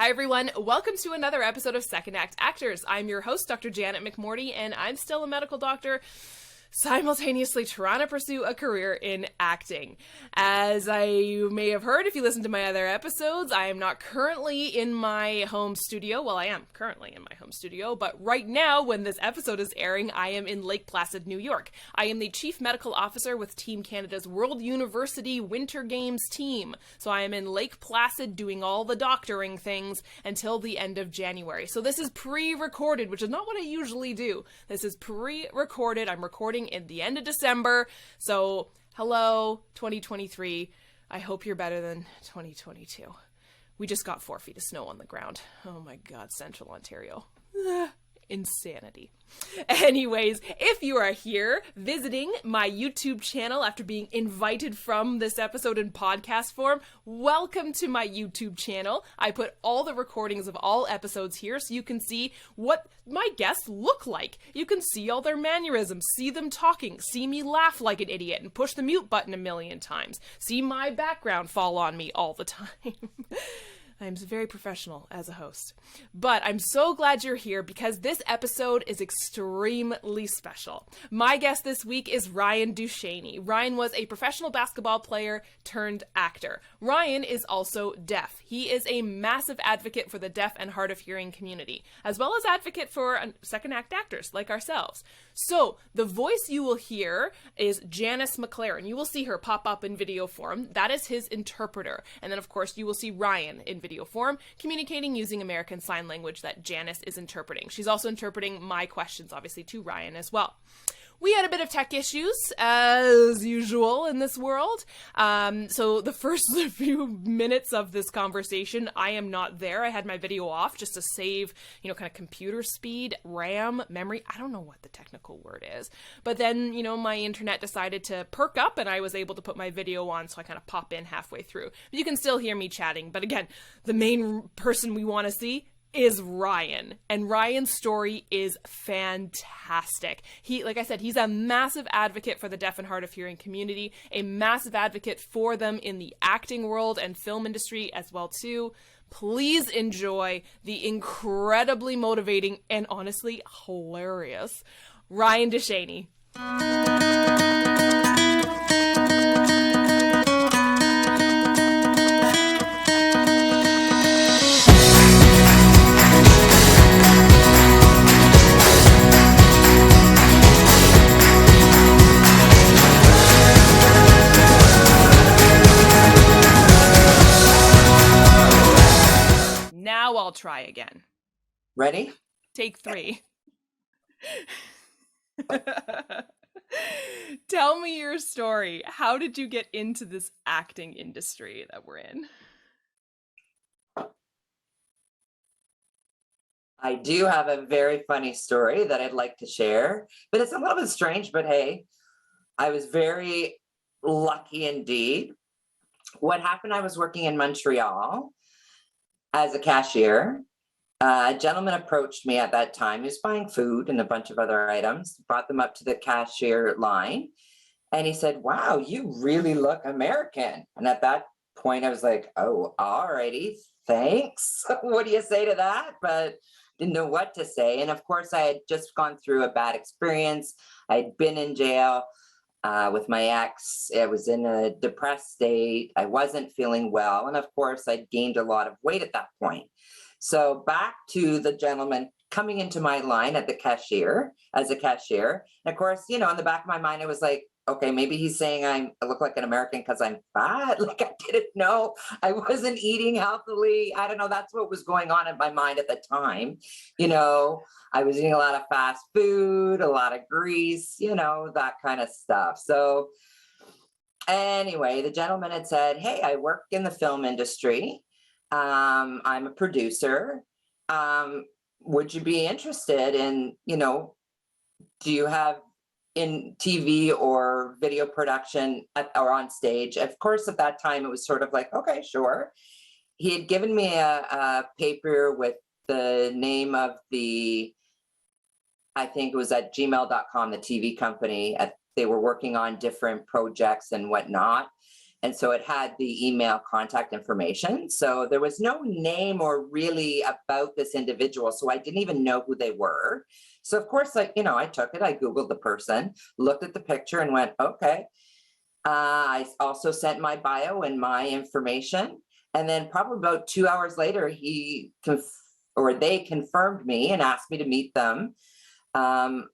Hi everyone, welcome to another episode of Second Act Actors. I'm your host, Dr. Janet McMorty, and I'm still a medical doctor, simultaneously trying to pursue a career in acting. As you may have heard if you listened to my other episodes, I am not currently in my home studio. Well, I am currently in my home studio, but right now, when this episode is airing, I am in Lake Placid, New York. I am the Chief Medical Officer with Team Canada's World University Winter Games team. So I am in Lake Placid doing all the doctoring things until the end of January. So this is pre-recorded, which is not what I usually do. This is pre-recorded. I'm recording in the end of December. So hello, 2023. I hope you're better than 2022. We just got 4 feet of snow on the ground. Oh my God, Central Ontario. Insanity. Anyways, if you are here visiting my YouTube channel after being invited from this episode in podcast form, welcome to my YouTube channel. I put all the recordings of all episodes here so you can see what my guests look like. You can see all their mannerisms, see them talking, see me laugh like an idiot and push the mute button a million times, see my background fall on me all the time. I'm very professional as a host. But I'm so glad you're here because this episode is extremely special. My guest this week is Ryan Duchoeny. Ryan was a professional basketball player turned actor. Ryan is also deaf. He is a massive advocate for the deaf and hard of hearing community, as well as advocate for second act actors like ourselves. So the voice you will hear is Janice McLaren. You will see her pop up in video form. That is his interpreter. And then of course you will see Ryan in video form, communicating using American Sign Language that Janice is interpreting. She's also interpreting my questions, obviously, to Ryan as well. We had a bit of tech issues, as usual in this world. So the first few minutes of this conversation, I am not there. I had my video off just to save, kind of computer speed, RAM, memory. I don't know what the technical word is. But then, my internet decided to perk up and I was able to put my video on, so I kind of pop in halfway through. But you can still hear me chatting. But again, the main person we want to see is Ryan, and Ryan's story is fantastic. Like I said, he's a massive advocate for the deaf and hard of hearing community, a massive advocate for them in the acting world and film industry as well too. Please enjoy the incredibly motivating and honestly hilarious Ryan Duchoeny. Now I'll try again. Ready? Take 3. Tell me your story. How did you get into this acting industry that we're in? I do have a very funny story that I'd like to share, but it's a little bit strange, but hey, I was very lucky indeed. What happened, I was working in Montreal as a cashier. A gentleman approached me at that time. He was buying food and a bunch of other items, brought them up to the cashier line. And he said, "Wow, you really look American." And at that point I was like, "Oh, alrighty, thanks." What do you say to that? But didn't know what to say. And of course I had just gone through a bad experience. I'd been in jail with my ex. I was in a depressed state. I wasn't feeling well. And of course, I'd gained a lot of weight at that point. So back to the gentleman coming into my line at the cashier, as a cashier. And of course, in the back of my mind, I was like, okay, maybe he's saying I look like an American because I'm fat. Like, I didn't know. I wasn't eating healthily. I don't know. That's what was going on in my mind at the time. I was eating a lot of fast food, a lot of grease, that kind of stuff. So anyway, the gentleman had said, "Hey, I work in the film industry. I'm a producer. Would you be interested in, do you have in TV or video production or on stage?" Of course, at that time, it was sort of like, okay, sure. He had given me a paper with the name of I think it was at gmail.com, the TV company. They were working on different projects and whatnot. And so it had the email contact information. So there was no name or really about this individual. So I didn't even know who they were. So of course, like, I took it, I Googled the person, looked at the picture and went, okay. I also sent my bio and my information. And then probably about 2 hours later, they confirmed me and asked me to meet them as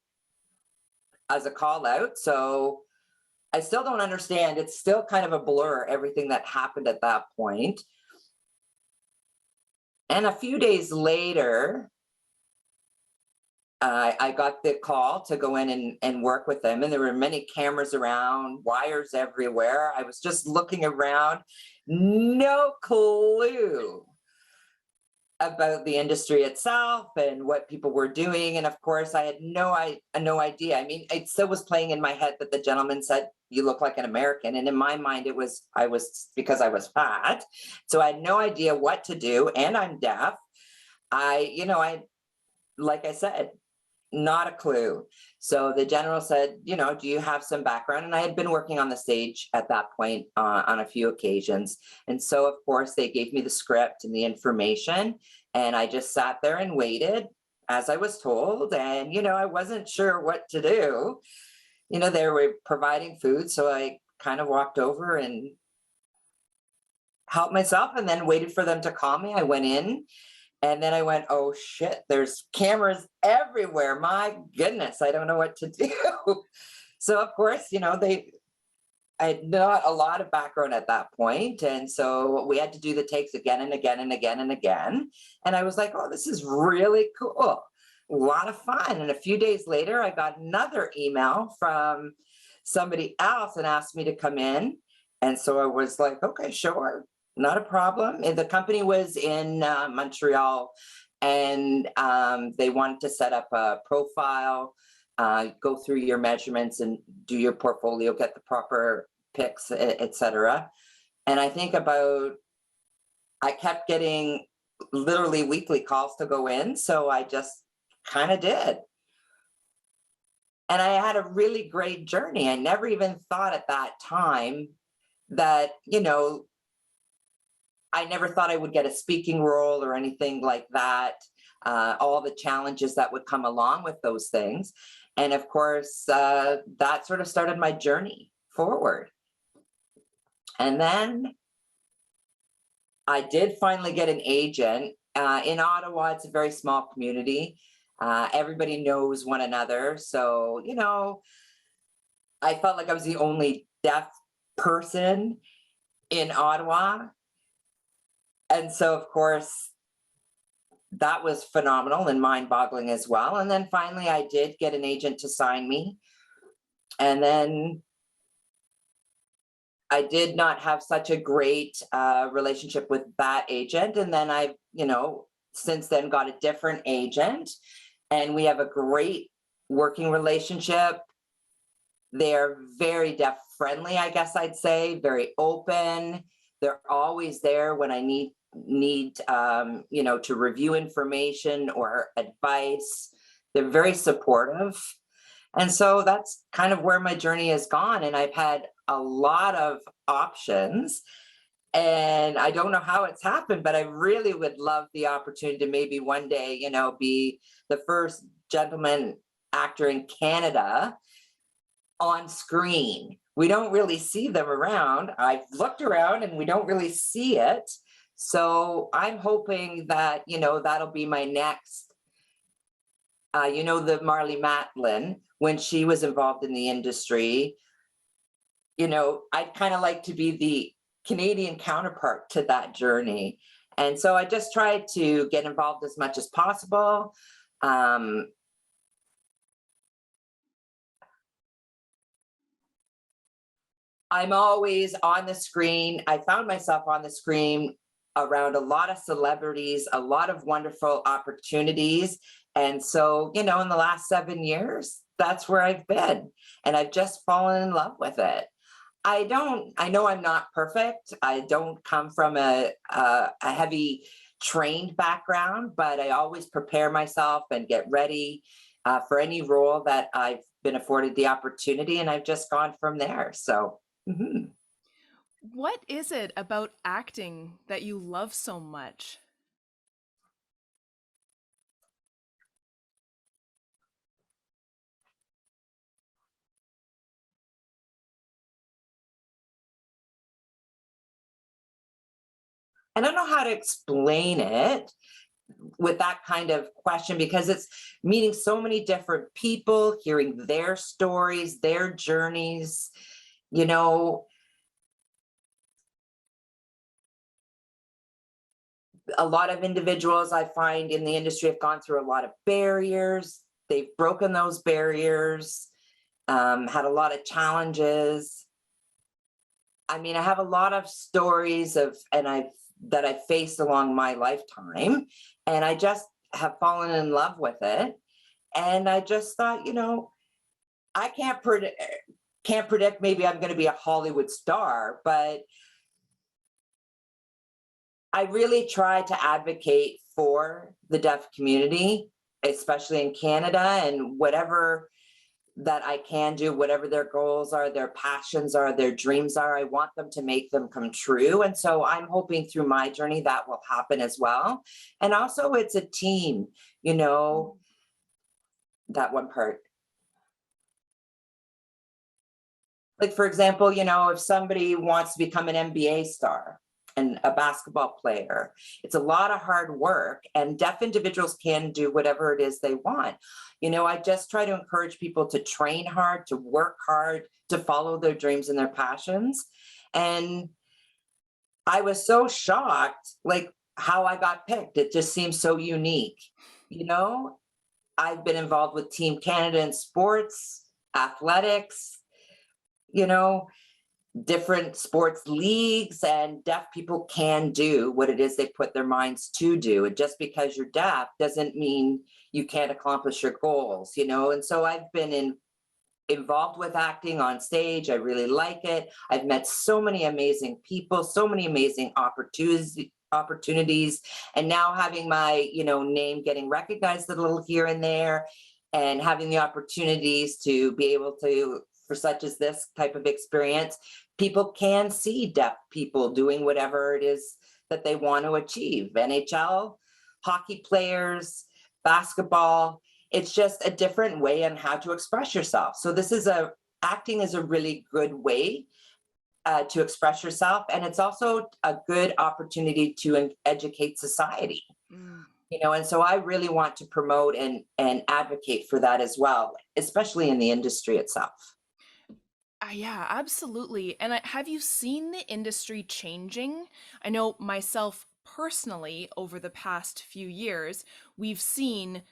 a call out. So I still don't understand. It's still kind of a blur, everything that happened at that point. And a few days later, I got the call to go in and work with them. And there were many cameras around, wires everywhere. I was just looking around, no clue about the industry itself and what people were doing. And of course, I had no idea. I mean, it still was playing in my head that the gentleman said, "You look like an American." And in my mind, I was because I was fat. So I had no idea what to do. And I'm deaf. Like I said, not a clue. So the general said, do you have some background? And I had been working on the stage at that point on a few occasions. And so, of course, they gave me the script and the information. And I just sat there and waited as I was told. And, I wasn't sure what to do. They were providing food. So I kind of walked over and helped myself and then waited for them to call me. I went in. And then I went, oh shit, there's cameras everywhere. My goodness, I don't know what to do. So of course, I had not a lot of background at that point. And so we had to do the takes again and again and again and again. And I was like, oh, this is really cool. A lot of fun. And a few days later, I got another email from somebody else and asked me to come in. And so I was like, okay, sure. Not a problem. And the company was in Montreal, and they wanted to set up a profile, go through your measurements and do your portfolio, get the proper pics, etc. And I think I kept getting literally weekly calls to go in. So I just kind of did. And I had a really great journey. I never even thought at that time that, I never thought I would get a speaking role or anything like that. All the challenges that would come along with those things. And of course, that sort of started my journey forward. And then I did finally get an agent. In Ottawa, it's a very small community. Everybody knows one another. So, I felt like I was the only deaf person in Ottawa. And so, of course, that was phenomenal and mind-boggling as well. And then finally, I did get an agent to sign me. And then I did not have such a great relationship with that agent. And then I, since then got a different agent. And we have a great working relationship. They're very deaf friendly, I guess I'd say, very open. They're always there when I need to review information or advice. They're very supportive. And so that's kind of where my journey has gone. And I've had a lot of options. And I don't know how it's happened, but I really would love the opportunity to maybe one day, be the first gentleman actor in Canada on screen. We don't really see them around. I've looked around and we don't really see it. So I'm hoping that, that'll be my next, the Marley Matlin, when she was involved in the industry, I'd kind of like to be the Canadian counterpart to that journey. And so I just try to get involved as much as possible. I'm always on the screen. I found myself on the screen around a lot of celebrities, a lot of wonderful opportunities. And so, in the last 7 years, that's where I've been. And I've just fallen in love with it. I know I'm not perfect. I don't come from a heavy trained background, but I always prepare myself and get ready for any role that I've been afforded the opportunity. And I've just gone from there. So. Mm-hmm. What is it about acting that you love so much? I don't know how to explain it with that kind of question because it's meeting so many different people, hearing their stories, their journeys. You know, a lot of individuals I find in the industry have gone through a lot of barriers. They've broken those barriers, had a lot of challenges. I mean, I have a lot of stories that I've faced along my lifetime, and I just have fallen in love with it. And I just thought, I can't predict maybe I'm going to be a Hollywood star, but I really try to advocate for the deaf community, especially in Canada, and whatever that I can do, whatever their goals are, their passions are, their dreams are, I want them to make them come true. And so I'm hoping through my journey that will happen as well. And also, it's a team, you know, that one part. Like, for example, if somebody wants to become an NBA star and a basketball player, it's a lot of hard work, and deaf individuals can do whatever it is they want. I just try to encourage people to train hard, to work hard, to follow their dreams and their passions. And I was so shocked, like, how I got picked. It just seems so unique. You know, I've been involved with Team Canada in sports, athletics, you know, different sports leagues, and deaf people can do what it is they put their minds to do. And just because you're deaf doesn't mean you can't accomplish your goals, And so I've been involved with acting on stage. I really like it. I've met so many amazing people, so many amazing opportunities, and now having my, name getting recognized a little here and there, and having the opportunities to be able to, for such as this type of experience, people can see deaf people doing whatever it is that they want to achieve. NHL, hockey players, basketball, it's just a different way on how to express yourself. So acting is a really good way to express yourself, and it's also a good opportunity to educate society. Mm. And so I really want to promote and advocate for that as well, especially in the industry itself. Yeah, absolutely. And have you seen the industry changing? I know myself personally, over the past few years, we've seen,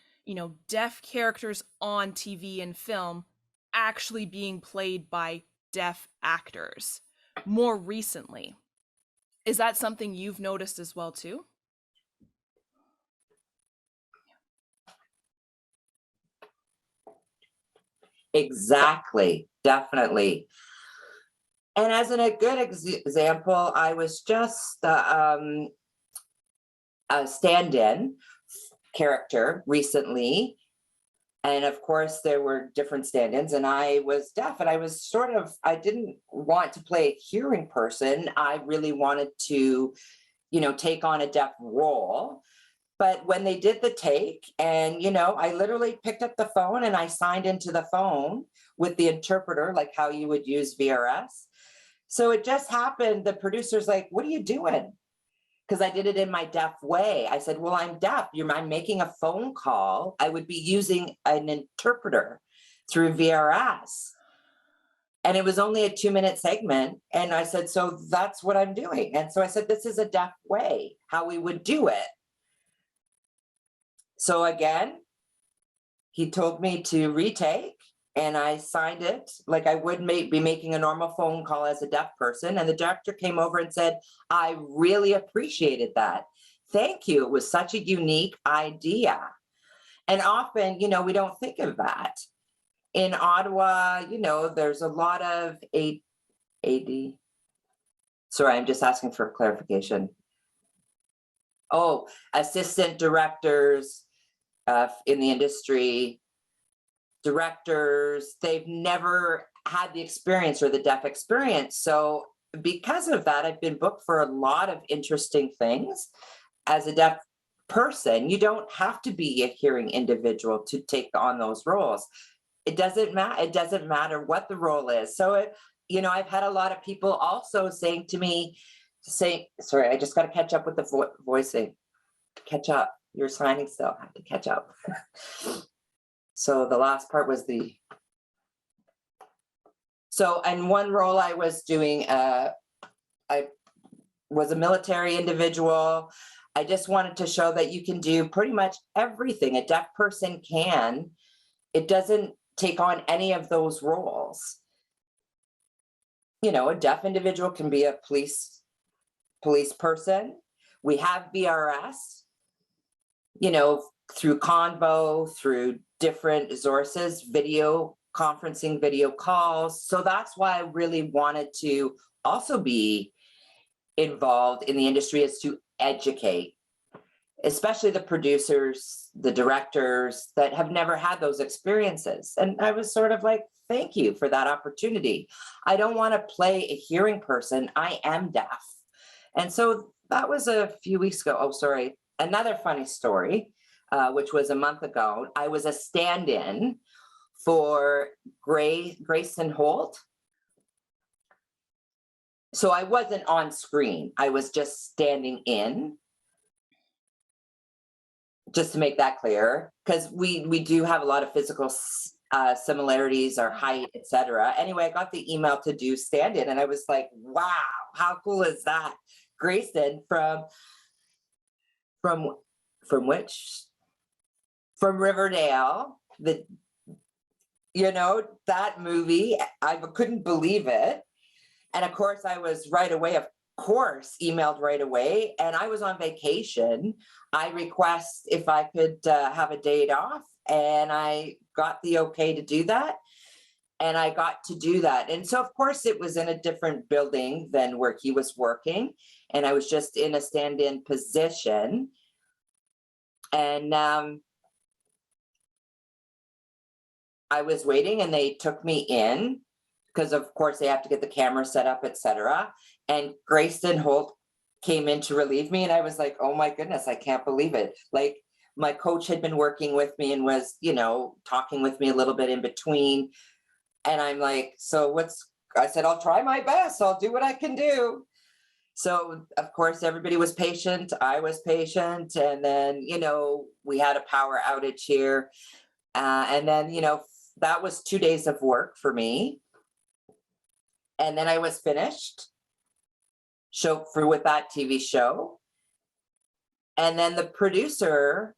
deaf characters on TV and film actually being played by deaf actors more recently. Is that something you've noticed as well too? Exactly, definitely. And as a good example, I was just a stand-in character recently. And of course, there were different stand-ins, and I was deaf, and I didn't want to play a hearing person. I really wanted to, take on a deaf role. But when they did the take, and, I literally picked up the phone and I signed into the phone with the interpreter, like how you would use VRS. So it just happened. The producer's like, "What are you doing?" Because I did it in my deaf way. I said, "Well, I'm deaf. I'm making a phone call. I would be using an interpreter through VRS." And it was only a 2-minute segment. And I said, "So that's what I'm doing." And so I said, "This is a deaf way, how we would do it." So again, he told me to retake, and I signed it like I would be making a normal phone call as a deaf person. And the director came over and said, "I really appreciated that. Thank you. It was such a unique idea." And often, we don't think of that. In Ottawa, there's a lot of AD. Sorry, I'm just asking for clarification. Oh, assistant directors in the industry, directors, they've never had the experience or the deaf experience. So because of that, I've been booked for a lot of interesting things. As a deaf person, you don't have to be a hearing individual to take on those roles. It doesn't matter. It doesn't matter what the role is. So I've had a lot of people also saying to me, sorry, I just got to catch up with the voicing. Catch up. You're signing still. I have to catch up. So the last part was and one role I was doing, I was a military individual. I just wanted to show that you can do pretty much everything a deaf person can. It doesn't take on any of those roles. A deaf individual can be a police person. We have BRS, through Convo, through different sources, video conferencing, video calls. So that's why I really wanted to also be involved in the industry, is to educate, especially the producers, the directors that have never had those experiences. And I was sort of like, thank you for that opportunity. I don't want to play a hearing person. I am deaf. And so that was a few weeks ago. Oh, sorry. Another funny story, which was a month ago. I was a stand-in for Grayson Holt. So I wasn't on screen. I was just standing in, just to make that clear, because we do have a lot of physical similarities, our height, etc. Anyway, I got the email to do stand-in, and I was like, wow, how cool is that? Grayson from Riverdale, that movie, I couldn't believe it. And of course, I was emailed right away, and I was on vacation. I request if I could have a date off, and I got the okay to do that. And I got to do that. And so, of course, it was in a different building than where he was working. And I was just in a stand-in position. And I was waiting, and they took me in because, of course, they have to get the camera set up, etc. And Grayson Holt came in to relieve me. And I was like, oh, my goodness, I can't believe it. Like, my coach had been working with me and was, talking with me a little bit in between. And I'm like, I said, I'll try my best. I'll do what I can do. So, of course, everybody was patient. I was patient. And then, we had a power outage here. And then, that was 2 days of work for me. And then I was finished with that TV show. And then the producer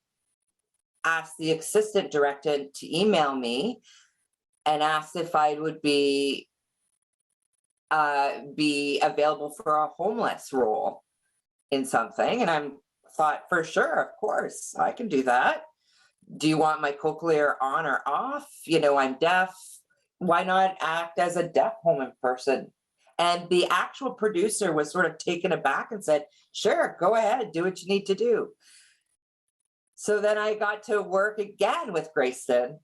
asked the assistant director to email me and asked if I would be available for a homeless role in something. And I thought, for sure, of course, I can do that. Do you want my cochlear on or off? I'm deaf. Why not act as a deaf homeless person? And the actual producer was sort of taken aback and said, sure, go ahead, do what you need to do. So then I got to work again with Grayson.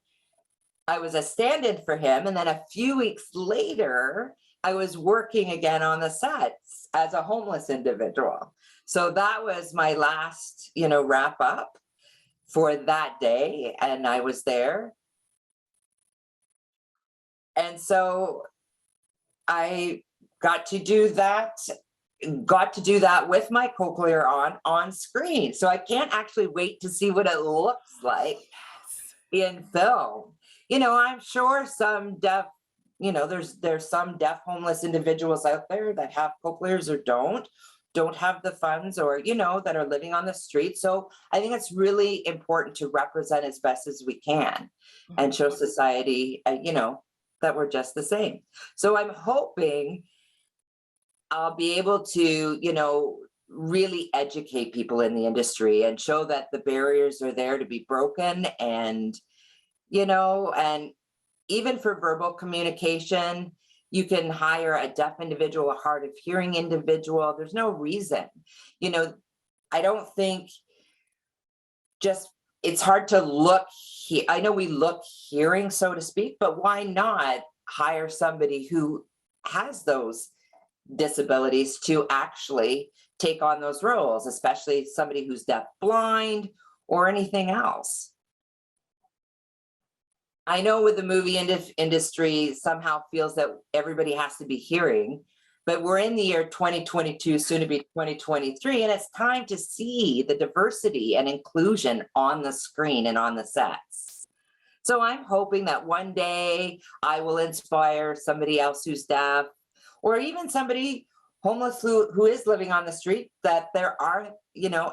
I was a stand-in for him. And then a few weeks later, I was working again on the sets as a homeless individual. So that was my last, wrap up for that day. And I was there. And so I got to do that with my cochlear on screen. So I can't actually wait to see what it looks like in film. I'm sure some deaf, there's some deaf homeless individuals out there that have cochlears or don't have the funds, or, that are living on the street. So I think it's really important to represent as best as we can and show society, that we're just the same. So I'm hoping I'll be able to, really educate people in the industry and show that the barriers are there to be broken. And, and even for verbal communication, you can hire a deaf individual, a hard of hearing individual. There's no reason, I don't think it's hard to look. I know we look hearing, so to speak, but why not hire somebody who has those disabilities to actually take on those roles, especially somebody who's deaf blind or anything else. I know with the movie industry somehow feels that everybody has to be hearing, but we're in the year 2022, soon to be 2023, and it's time to see the diversity and inclusion on the screen and on the sets. So I'm hoping that one day I will inspire somebody else who's deaf, or even somebody homeless who is living on the street, that there are,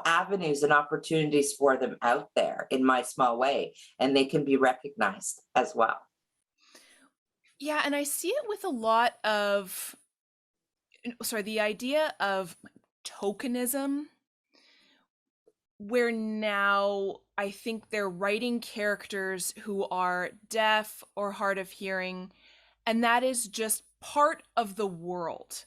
avenues and opportunities for them out there in my small way, and they can be recognized as well. Yeah, and I see it with a lot of, sorry, the idea of tokenism, where now I think they're writing characters who are deaf or hard of hearing, and that is just part of the world.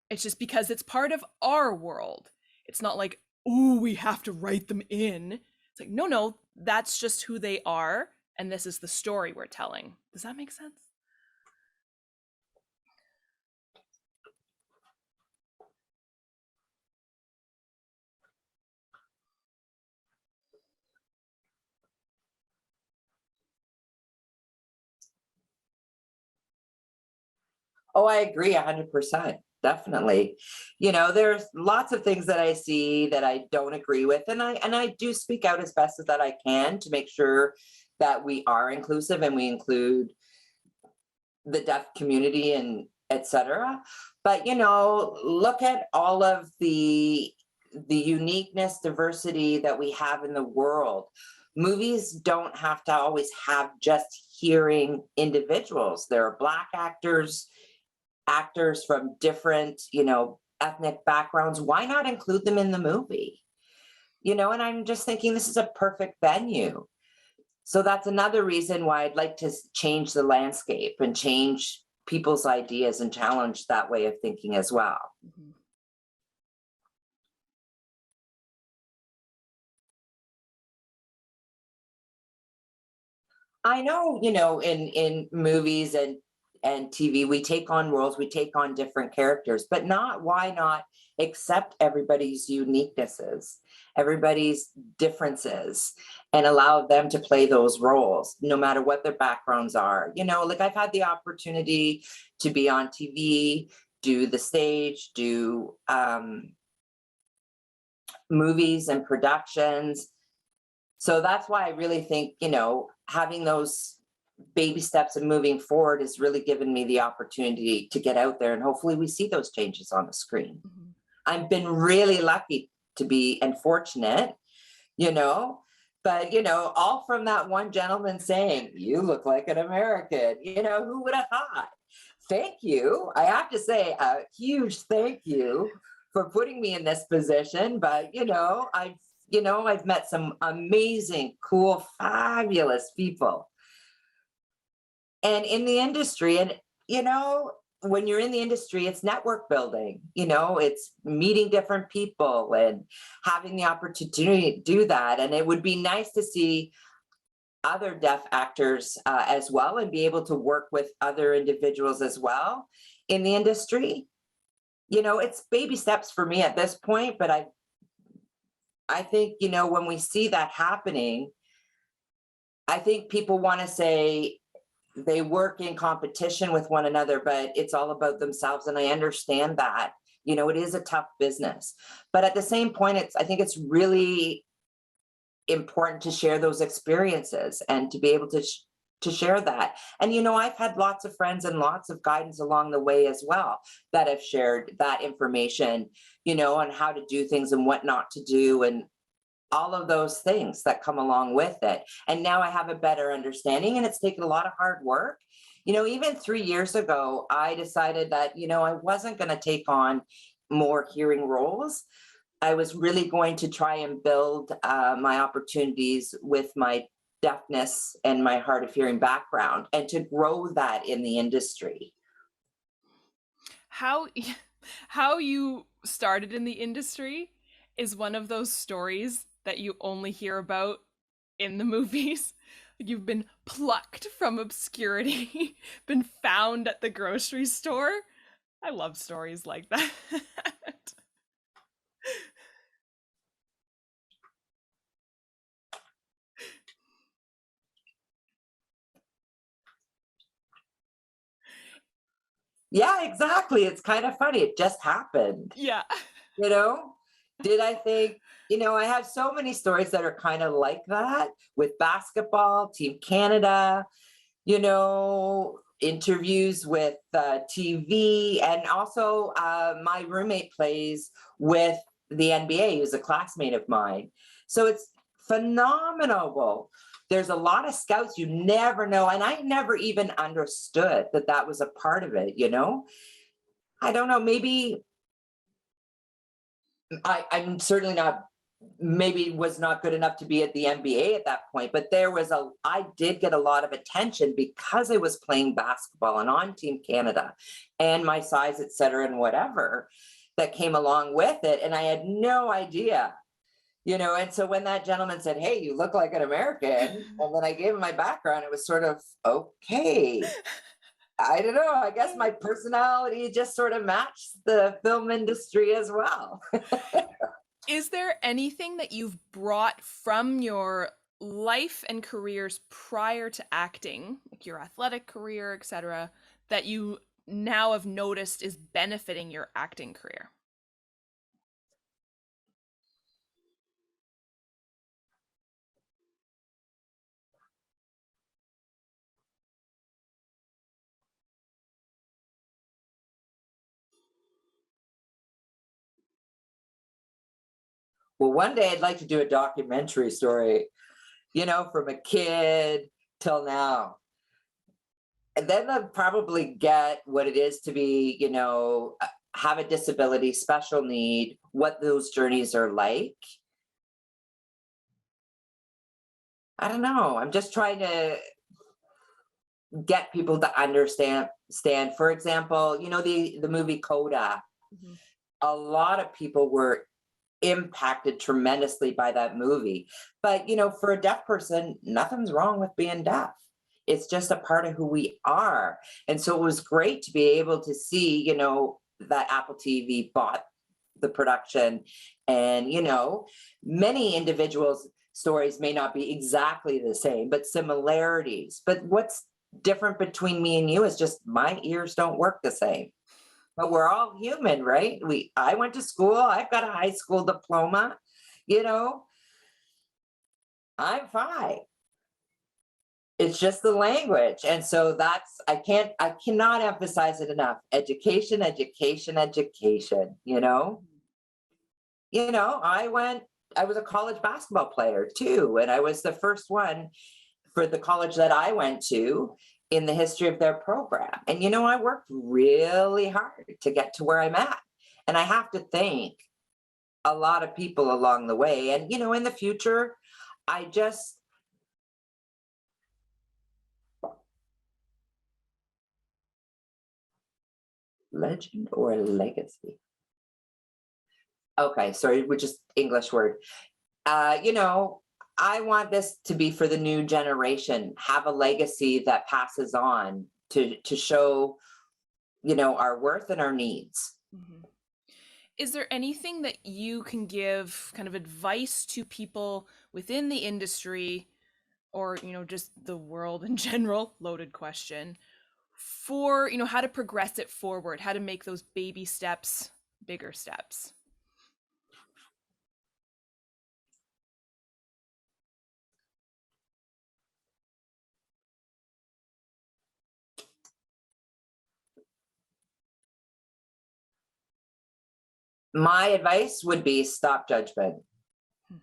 It's just because it's part of our world. It's not like, oh, we have to write them in. It's like, no, that's just who they are, and this is the story we're telling. Does that make sense? Oh, I agree 100%. Definitely. There's lots of things that I see that I don't agree with. And I do speak out as best as that I can to make sure that we are inclusive and we include the deaf community and etc. But look at all of the uniqueness, diversity that we have in the world. Movies don't have to always have just hearing individuals. There are Black actors from different, ethnic backgrounds. Why not include them in the movie? And I'm just thinking this is a perfect venue. So that's another reason why I'd like to change the landscape and change people's ideas and challenge that way of thinking as well. Mm-hmm. I know, in movies and TV, we take on roles, we take on different characters, but why not accept everybody's uniquenesses, everybody's differences, and allow them to play those roles, no matter what their backgrounds are. Like I've had the opportunity to be on TV, do the stage, do movies and productions. So that's why I really think, having those baby steps and moving forward has really given me the opportunity to get out there, and hopefully we see those changes on the screen. Mm-hmm. I've been really lucky to be and fortunate, but all from that one gentleman saying, "You look like an American." Who would have thought? Thank you. I have to say a huge thank you for putting me in this position. But I've met some amazing, cool, fabulous people. And in the industry, and when you're in the industry, it's network building, it's meeting different people and having the opportunity to do that. And it would be nice to see other deaf actors as well, and be able to work with other individuals as well in the industry. It's baby steps for me at this point, but I think, when we see that happening, I think people want to say they work in competition with one another, but it's all about themselves. And I understand that, it is a tough business, but at the same point, I think it's really important to share those experiences and to be able to share that. And I've had lots of friends and lots of guidance along the way as well that have shared that information, on how to do things and what not to do, and all of those things that come along with it. And now I have a better understanding, and it's taken a lot of hard work. Even 3 years ago, I decided that, I wasn't going to take on more hearing roles. I was really going to try and build my opportunities with my deafness and my hard of hearing background, and to grow that in the industry. How how you started in the industry is one of those stories that you only hear about in the movies. You've been plucked from obscurity, been found at the grocery store. I love stories like that. Yeah, exactly. It's kind of funny. It just happened, Yeah. you know? Did I think, I have so many stories that are kind of like that with basketball, Team Canada, interviews with TV. And also, my roommate plays with the NBA, who's a classmate of mine. So it's phenomenal. There's a lot of scouts you never know. And I never even understood that that was a part of it. I don't know, maybe I'm certainly not, maybe was not good enough to be at the NBA at that point, but I did get a lot of attention because I was playing basketball and on Team Canada and my size, et cetera, and whatever that came along with it. And I had no idea. And so when that gentleman said, "Hey, you look like an American," and then I gave him my background, it was sort of, okay. I don't know. I guess my personality just sort of matched the film industry as well. Is there anything that you've brought from your life and careers prior to acting, like your athletic career, etc., that you now have noticed is benefiting your acting career? Well, one day I'd like to do a documentary story, from a kid till now. And then I'd probably get what it is to be, have a disability, special need, what those journeys are like. I don't know. I'm just trying to get people to understand. For example, the movie Coda. Mhm. A lot of people were impacted tremendously by that movie. But, for a deaf person, nothing's wrong with being deaf. It's just a part of who we are. And so it was great to be able to see, that Apple TV bought the production. And, many individuals' stories may not be exactly the same, but similarities. But what's different between me and you is just my ears don't work the same. But we're all human, right? I went to school, I've got a high school diploma, you know, I'm fine. It's just the language. And so I cannot emphasize it enough. Education, education, education. I was a college basketball player too. And I was the first one for the college that I went to in the history of their program. And I worked really hard to get to where I'm at. And I have to thank a lot of people along the way. And in the future, I just legend or legacy. Okay, sorry, which is English word. I want this to be for the new generation, have a legacy that passes on to show, our worth and our needs. Mhm. Is there anything that you can give kind of advice to people within the industry or, just the world in general, loaded question, for, how to progress it forward, how to make those baby steps bigger steps? My advice would be stop judgment. Hmm.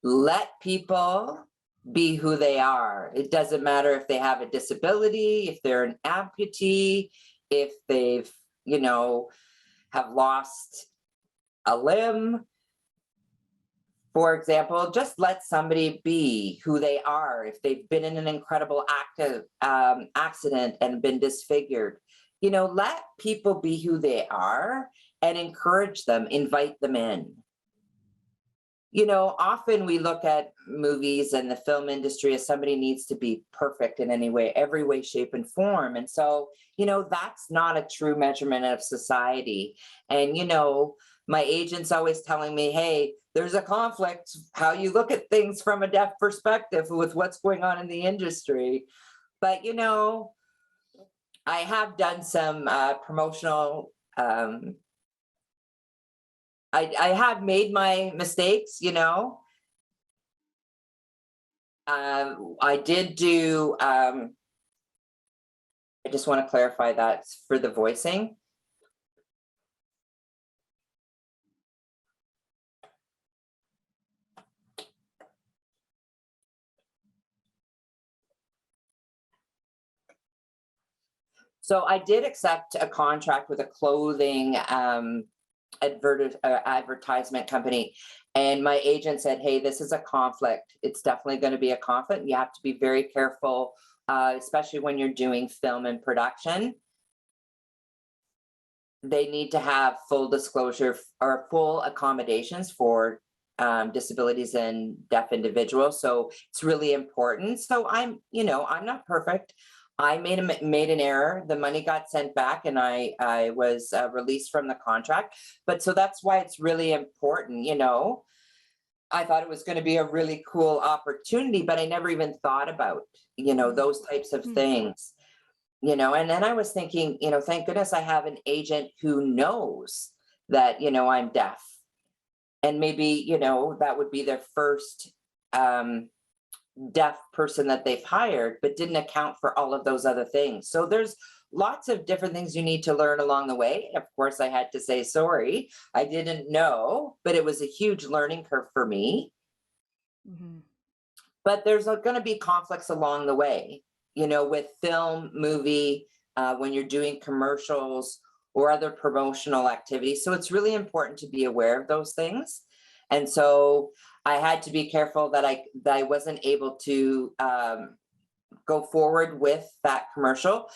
Let people be who they are. It doesn't matter if they have a disability, if they're an amputee, if they've, have lost a limb. For example, just let somebody be who they are. If they've been in an incredible accident and been disfigured, let people be who they are and encourage them, invite them in. often we look at movies and the film industry as somebody needs to be perfect in any way, every way, shape, and form. And so, that's not a true measurement of society. And, my agent's always telling me, hey, there's a conflict, how you look at things from a deaf perspective with what's going on in the industry. But, I have done some promotional, I have made my mistakes, I did do, I just want to clarify that for the voicing. So I did accept a contract with a clothing advertisement company. And my agent said, hey, this is a conflict. It's definitely going to be a conflict. You have to be very careful, especially when you're doing film and production. They need to have full disclosure or full accommodations for disabilities and deaf individuals. So it's really important. So I'm not perfect. I made an error. The money got sent back, and I was released from the contract. But so that's why it's really important. I thought it was going to be a really cool opportunity, but I never even thought about those types of things. And then I was thinking, thank goodness I have an agent who knows that I'm deaf, and maybe that would be their first deaf person that they've hired, but didn't account for all of those other things. So there's lots of different things you need to learn along the way. Of course, I had to say sorry. I didn't know, but it was a huge learning curve for me. Mm-hmm. But there's going to be conflicts along the way, with film, movie, when you're doing commercials or other promotional activities. So it's really important to be aware of those things. And so I had to be careful that I wasn't able to go forward with that commercial,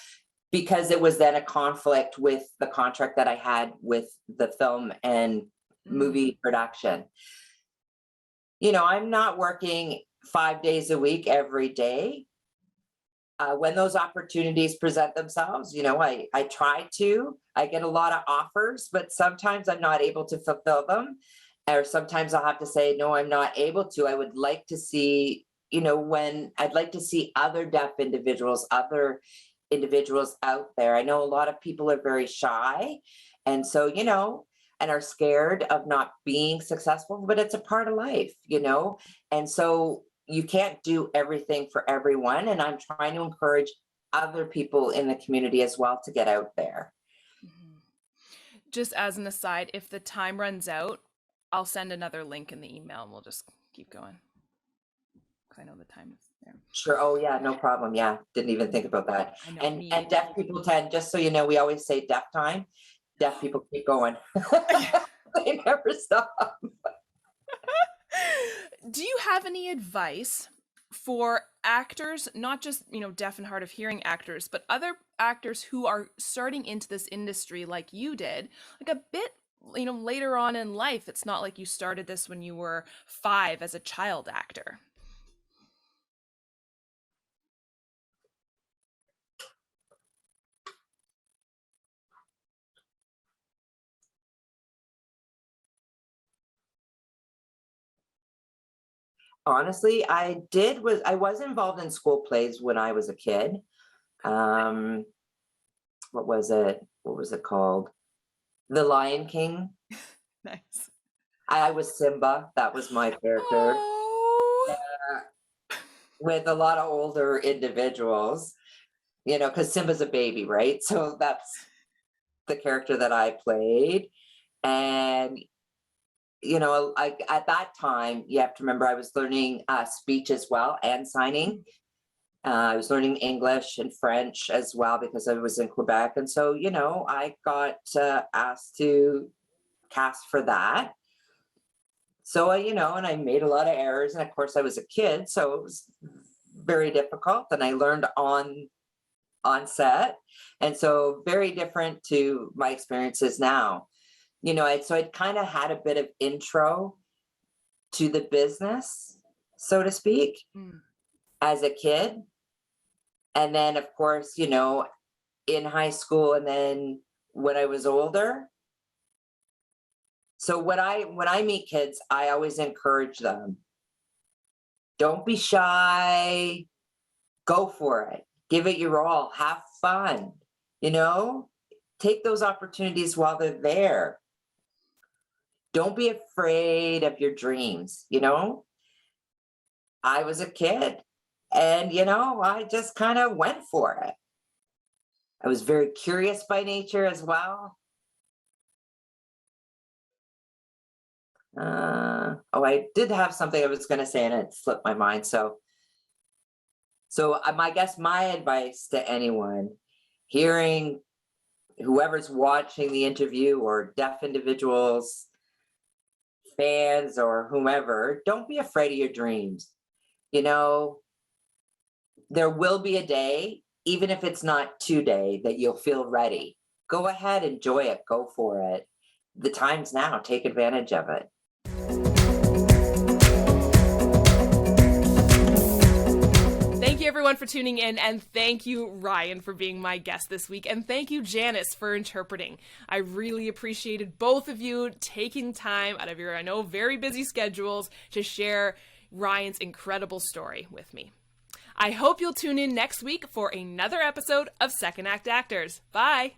because it was then a conflict with the contract that I had with the film and movie production. I'm not working 5 days a week every day. When those opportunities present themselves, I try to. I get a lot of offers, but sometimes I'm not able to fulfill them. Or sometimes I'll have to say, no, I'm not able to. I would like to see, when I'd like to see other deaf individuals, other individuals out there. I know a lot of people are very shy. And so, and are scared of not being successful, but it's a part of life, And so you can't do everything for everyone. And I'm trying to encourage other people in the community as well to get out there. Just as an aside, if the time runs out, I'll send another link in the email and we'll just keep going. Because I know the time is there. Sure. Oh yeah, no problem. Yeah. Didn't even think about that. And deaf people tend, just so you know, we always say deaf time. Deaf people keep going. They never stop. Do you have any advice for actors, not just, deaf and hard of hearing actors, but other actors who are starting into this industry like you did, like a bit, later on in life? It's not like you started this when you were 5 as a child actor. Honestly, I was involved in school plays when I was a kid. What was it? What was it called? The Lion King. Nice. I was Simba. That was my character. Oh. With a lot of older individuals, because Simba's a baby, right? So that's the character that I played. And at that time, you have to remember, I was learning speech as well and signing. I was learning English and French as well because I was in Quebec. And so, I got asked to cast for that. So, and I made a lot of errors. And of course, I was a kid, so it was very difficult. And I learned on set. And so very different to my experiences now. So I'd kind of had a bit of intro to the business, so to speak, as a kid. And then, of course, in high school and then when I was older. So when I meet kids, I always encourage them. Don't be shy. Go for it. Give it your all. Have fun. Take those opportunities while they're there. Don't be afraid of your dreams. I was a kid and, I just kind of went for it. I was very curious by nature as well. I did have something I was going to say and it slipped my mind. So I guess my advice to anyone hearing, whoever's watching the interview or deaf individuals, fans or whomever, don't be afraid of your dreams. There will be a day, even if it's not today, that you'll feel ready. Go ahead, enjoy it, go for it. The time's now, take advantage of it. Thank you everyone for tuning in, and thank you Ryan for being my guest this week, and thank you Janice for interpreting. I really appreciated both of you taking time out of your, I know, very busy schedules to share Ryan's incredible story with me. I hope you'll tune in next week for another episode of Second Act Actors. Bye!